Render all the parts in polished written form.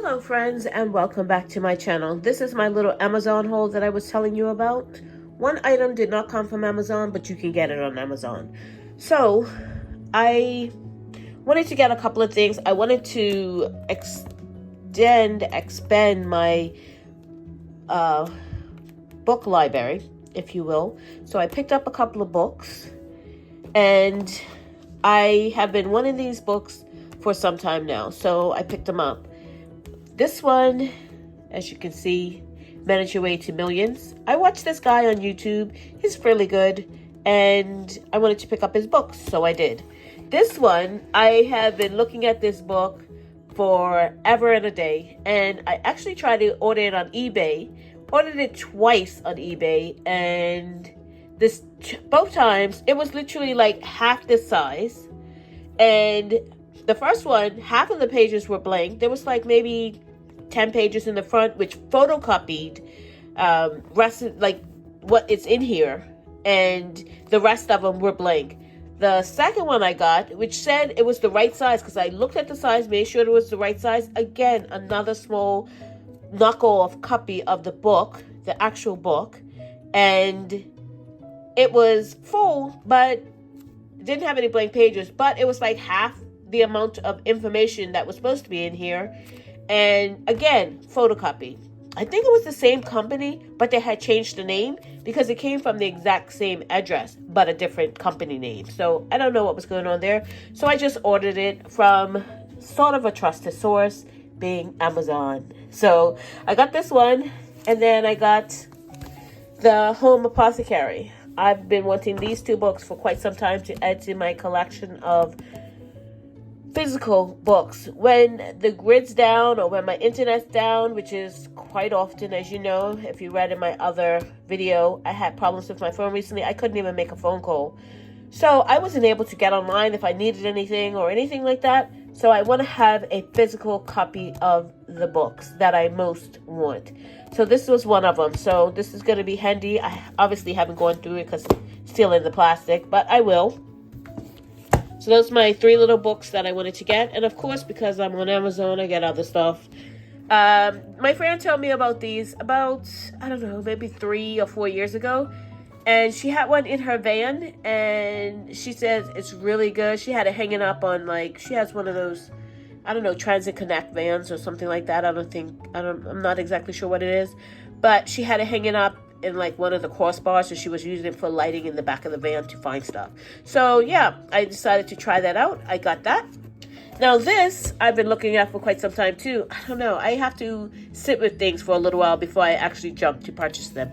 Hello friends, and welcome back to my channel. This is my little Amazon haul that I was telling you about. One item did not come from Amazon, but you can get it on Amazon. So I wanted to get a couple of things. I wanted to expand my book library, if you will. So I picked up a couple of books, and I have been wanting these books for some time now, so I picked them up. This one, as you can see, Manage Your Way to Millions. I watched this guy on YouTube. He's really good, and I wanted to pick up his books, so I did. This one, I have been looking at this book for ever and a day, and I actually tried to order it on eBay. Ordered it twice on eBay, and both times it was literally like half this size. And the first one, half of the pages were blank. There was like maybe 10 pages in the front, which photocopied like what is in here, and the rest of them were blank. The second one I got, which said it was the right size, because I looked at the size, made sure it was the right size. Again, another small knockoff copy of the book, the actual book, and it was full, but didn't have any blank pages, but it was like half the amount of information that was supposed to be in here. And again, photocopy. I think it was the same company, but they had changed the name because it came from the exact same address, but a different company name. So I don't know what was going on there. So I just ordered it from sort of a trusted source, being Amazon. So I got this one, and then I got the Home Apothecary. I've been wanting these two books for quite some time to add to my collection of physical books. When the grid's down or when my internet's down, which is quite often, as you know, if you read in my other video, I had problems with my phone recently. I couldn't even make a phone call. So I wasn't able to get online if I needed anything or anything like that. So I want to have a physical copy of the books that I most want. So this was one of them. So this is going to be handy. I obviously haven't gone through it because it's still in the plastic, but I will. So those are my three little books that I wanted to get. And of course, because I'm on Amazon, I get other stuff. My friend told me about these about, I don't know, maybe 3 or 4 years ago. And she had one in her van, and she says it's really good. She had it hanging up on, like, she has one of those, I don't know, Transit Connect vans or something like that. I'm not exactly sure what it is. But she had it hanging up in like one of the crossbars, so she was using it for lighting in the back of the van to find stuff. So yeah, I decided to try that out. I got that. Now this, I've been looking at for quite some time too. I don't know, I have to sit with things for a little while before I actually jump to purchase them.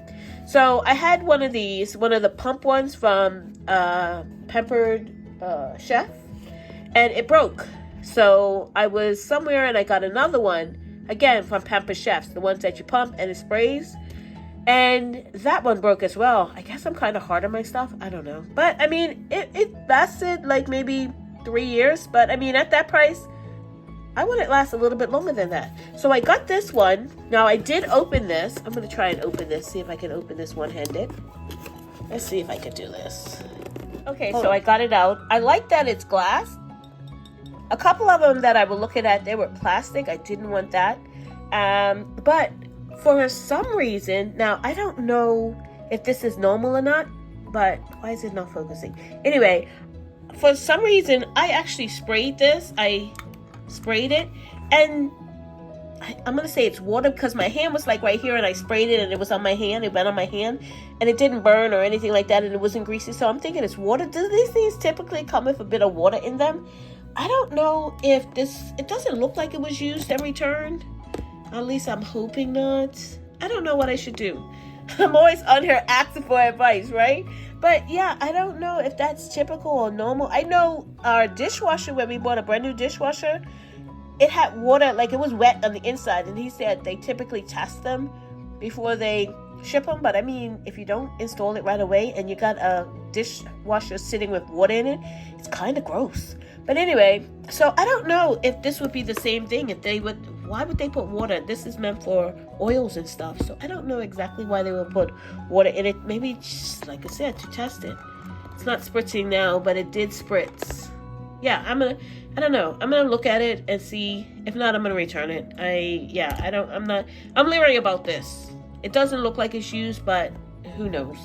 So I had one of these, one of the pump ones from Pampered Chef, and it broke. So I was somewhere and I got another one, again from Pampered Chefs, the ones that you pump and it sprays. And that one broke as well. I guess I'm kind of hard on my stuff. I don't know. But, I mean, it lasted like maybe 3 years. But, I mean, at that price, I want it to last a little bit longer than that. So I got this one. Now, I did open this. I'm going to try and open this. See if I can open this one-handed. Let's see if I can do this. Okay, so I got it out. I like that it's glass. A couple of them that I was looking at, they were plastic. I didn't want that. But for some reason, now I don't know if this is normal or not, but why is it not focusing? Anyway, for some reason, I actually sprayed this. I sprayed it, and I'm going to say it's water because my hand was like right here, and I sprayed it, and it was on my hand. It went on my hand, and it didn't burn or anything like that, and it wasn't greasy, so I'm thinking it's water. Do these things typically come with a bit of water in them? I don't know if it doesn't look like it was used and returned. At least I'm hoping not. I don't know what I should do. I'm always on here asking for advice, right? But yeah, I don't know if that's typical or normal. I know our dishwasher, when we bought a brand new dishwasher, it had water, like it was wet on the inside. And he said they typically test them before they ship them. But I mean, if you don't install it right away and you got a dishwasher sitting with water in it, it's kind of gross. But anyway, so I don't know if this would be the same thing. Why would they put water? This is meant for oils and stuff. So I don't know exactly why they would put water in it. Maybe just, like I said, to test it. It's not spritzing now, but it did spritz. Yeah, I'm going to I don't know. I'm gonna look at it and see. If not, I'm gonna return it. I'm leery about this. It doesn't look like it's used, but who knows.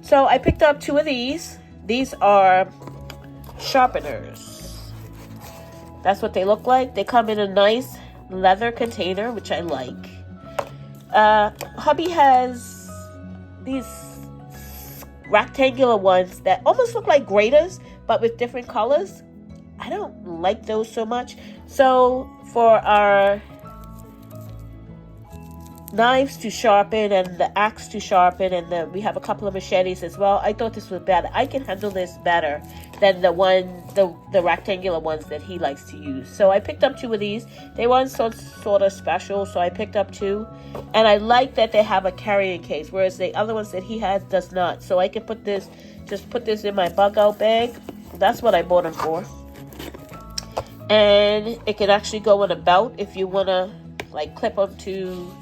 So I picked up 2 of these. These are sharpeners. That's what they look like. They come in a nice leather container, which I like. Hubby has these rectangular ones that almost look like graters, but with different colors. I don't like those so much. So for our knives to sharpen and the axe to sharpen, and then we have a couple of machetes as well, I thought this was better. I can handle this better than the rectangular ones that he likes to use. So I picked up 2 of these. They weren't sort of special, so I picked up 2. And I like that they have a carrying case, whereas the other ones that he has does not. So I can put this in my bug out bag. That's what I bought them for. And it can actually go in a belt if you want to like clip them to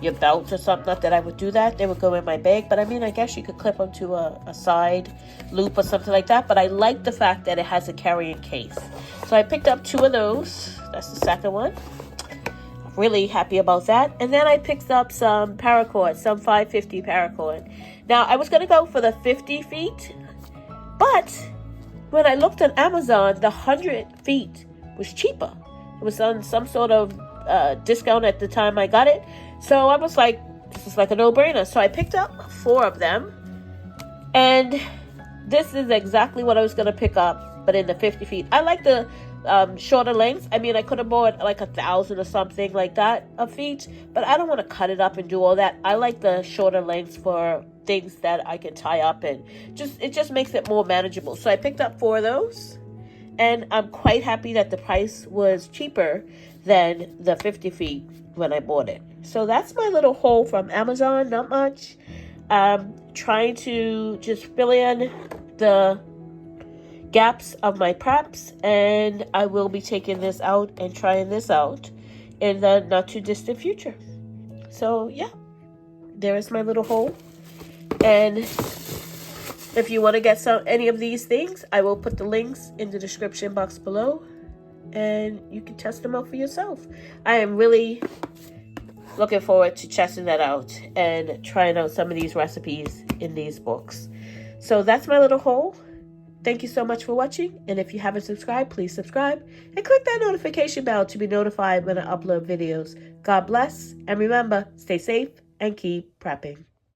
your belt or something. Not that I would do that. They would go in my bag. But I mean, I guess you could clip them to a side loop or something like that. But I like the fact that it has a carrying case. So I picked up 2 of those. That's the second one. Really happy about that. And then I picked up some Paracord, some 550 Paracord. Now, I was going to go for the 50 feet. But when I looked on Amazon, the 100 feet was cheaper. It was on some sort of discount at the time I got it. So I was like, this is like a no-brainer. So I picked up 4 of them. And this is exactly what I was going to pick up, but in the 50 feet. I like the shorter lengths. I mean, I could have bought like 1,000 or something like that of feet, but I don't want to cut it up and do all that. I like the shorter lengths for things that I can tie up, and it just makes it more manageable. So I picked up 4 of those. And I'm quite happy that the price was cheaper than the 50 feet when I bought it. So that's my little haul from Amazon. Not much. Trying to just fill in the gaps of my preps. And I will be taking this out and trying this out in the not too distant future. So yeah, there is my little haul. And if you want to get any of these things, I will put the links in the description box below, and you can test them out for yourself. I am really looking forward to testing that out and trying out some of these recipes in these books. So that's my little haul. Thank you so much for watching, and if you haven't subscribed, please subscribe and click that notification bell to be notified when I upload videos. God bless, and remember, stay safe and keep prepping.